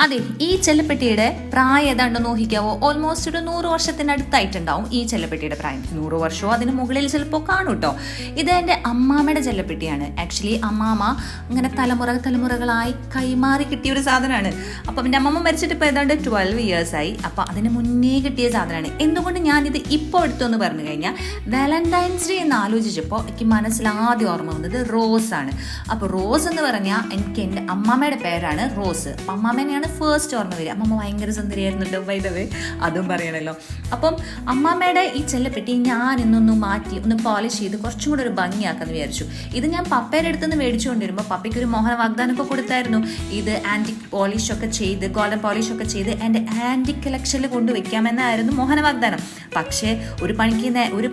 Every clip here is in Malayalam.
അതെ, ഈ ചെല്ലപ്പെട്ടിയുടെ പ്രായം ഏതാണ്ട് നോക്കിക്കാവോ? ഓൾമോസ്റ്റ് ഒരു 100 വർഷത്തിനടുത്തായിട്ടുണ്ടാവും ഈ ചെല്ലപ്പെട്ടിയുടെ പ്രായം. 100 വർഷമോ അതിന് മുകളിൽ ചിലപ്പോൾ കാണും കേട്ടോ. ഇത് എൻ്റെ അമ്മാമ്മയുടെ ചെല്ലപ്പെട്ടിയാണ്. ആക്ച്വലി അമ്മാമ്മ ഇങ്ങനെ തലമുറകളായി കൈമാറി കിട്ടിയ ഒരു സാധനമാണ്. അപ്പം എൻ്റെ അമ്മമ്മ മരിച്ചിട്ട് ഇപ്പോൾ ഏതാണ്ട് 12 years ആയി. അപ്പം അതിന് മുന്നേ കിട്ടിയ സാധനമാണ്. എന്തുകൊണ്ട് ഞാനിത് ഇപ്പോൾ എടുത്തു പറഞ്ഞു കഴിഞ്ഞാൽ, വാലന്റൈൻസ് ഡേ എന്ന് ആലോചിച്ചപ്പോൾ എനിക്ക് മനസ്സിലാദ്യം ഓർമ്മ വന്നത് റോസ് ആണ്. അപ്പോൾ റോസ് എന്ന് പറഞ്ഞാൽ എനിക്ക് എൻ്റെ അമ്മാമ്മയുടെ പേരാണ് റോസ്. അപ്പം അമ്മാമ്മേനെയാണ് ഫസ്റ്റ് ഓർമ്മ വരിക. അമ്മമ്മ ഭയങ്കര സുന്ദരിയായിരുന്നുണ്ട്, ബൈ ദ വേ, അതും പറയണല്ലോ. അപ്പം അമ്മാമ്മയുടെ ഈ ചെല്ലപ്പെട്ടി ഞാൻ ഇന്നൊന്ന് മാറ്റി ഒന്ന് പോളിഷ് ചെയ്ത് കുറച്ചും കൂടെ ഒരു ഭംഗിയാക്കാന്ന് വിചാരിച്ചു. ഇത് ഞാൻ പപ്പയുടെ അടുത്ത് നിന്ന് മേടിച്ചുകൊണ്ടിരുമ്പോൾ പപ്പയ്ക്ക് ഒരു മോഹന വാഗ്ദാനമൊക്കെ കൊടുത്തായിരുന്നു. ഇത് ആൻറ്റിക് പോളിഷൊക്കെ ചെയ്ത്, ഗോൾഡൻ പോളിഷൊക്കെ ചെയ്ത് എൻ്റെ ആൻറ്റിക് കളക്ഷനിൽ കൊണ്ടുവയ്ക്കാമെന്നായിരുന്നു മോഹന വാഗ്ദാനം. പക്ഷേ ഒരു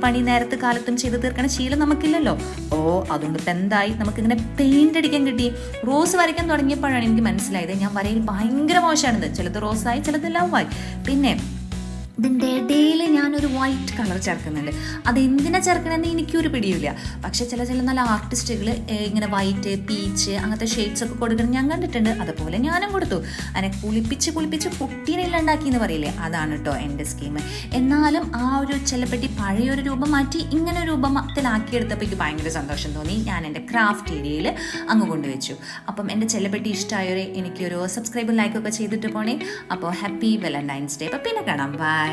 പണി നേരത്തെ കാലത്തും ചെയ്ത് തീർക്കണ ശീലം നമുക്കില്ലല്ലോ. അതുകൊണ്ട് ഇപ്പം എന്തായി, നമുക്കിങ്ങനെ പെയിന്റ് അടിക്കാൻ കിട്ടി. റോസ് വരയ്ക്കാൻ തുടങ്ങിയപ്പോഴാണ് എനിക്ക് മനസ്സിലായത് ഞാൻ വരയിൽ ഭയങ്കര മോശമാണിത്. ചിലത് റോസായി, ചിലത് ലവായി. പിന്നെ ഇതിൻ്റെ ഇടയിൽ ഞാനൊരു വൈറ്റ് കളർ ചേർക്കുന്നുണ്ട്. അതെന്തിനാ ചേർക്കണമെന്ന് എനിക്കൊരു പിടിയില്ല. പക്ഷെ ചില നല്ല ആർട്ടിസ്റ്റുകൾ ഇങ്ങനെ വൈറ്റ്, പീച്ച് അങ്ങനത്തെ ഷെയ്ഡ്സ് ഒക്കെ കൊടുക്കണം ഞാൻ കണ്ടിട്ടുണ്ട്. അതുപോലെ ഞാനും കൊടുത്തു. അതിനെ കുളിപ്പിച്ച് കുട്ടീനെല്ലാം ഉണ്ടാക്കി എന്ന് പറയില്ലേ, അതാണ് കേട്ടോ എൻ്റെ സ്കീം. എന്നാലും ആ ഒരു ചെല്ലപ്പെട്ടി പഴയൊരു രൂപം മാറ്റി ഇങ്ങനെ ഒരു രൂപത്തിലാക്കിയെടുത്തപ്പോൾ എനിക്ക് ഭയങ്കര സന്തോഷം തോന്നി. ഞാൻ എൻ്റെ ക്രാഫ്റ്റ് ഏരിയയിൽ അങ്ങ് കൊണ്ടുവച്ചു. അപ്പം എൻ്റെ ചെല്ലപ്പെട്ടി ഇഷ്ടമായവരെ എനിക്കൊരു സബ്സ്ക്രൈബും ലൈക്കൊക്കെ ചെയ്തിട്ട് പോണേ. അപ്പോൾ ഹാപ്പി വാലന്റൈൻസ് ഡേ. അപ്പം പിന്നെ കാണാം. ബൈ.